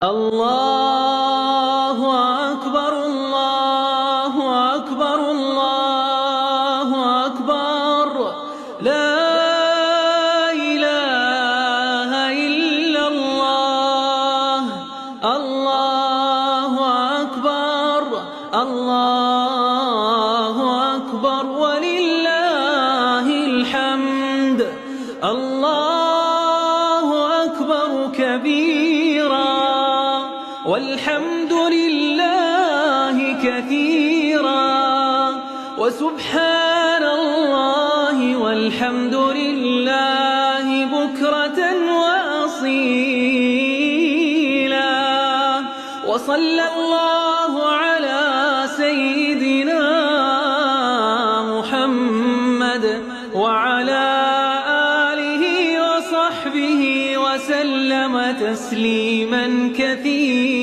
الله أكبر الله أكبر الله أكبر لا إله إلا الله الله أكبر الله أكبر ولله الحمد الله أكبر كبيرا والحمد لله كثيرا وسبحان الله والحمد لله بكرة وأصيلا وصلى الله على سيدنا محمد وعلى آله وصحبه وسلم تسليما كثيرا.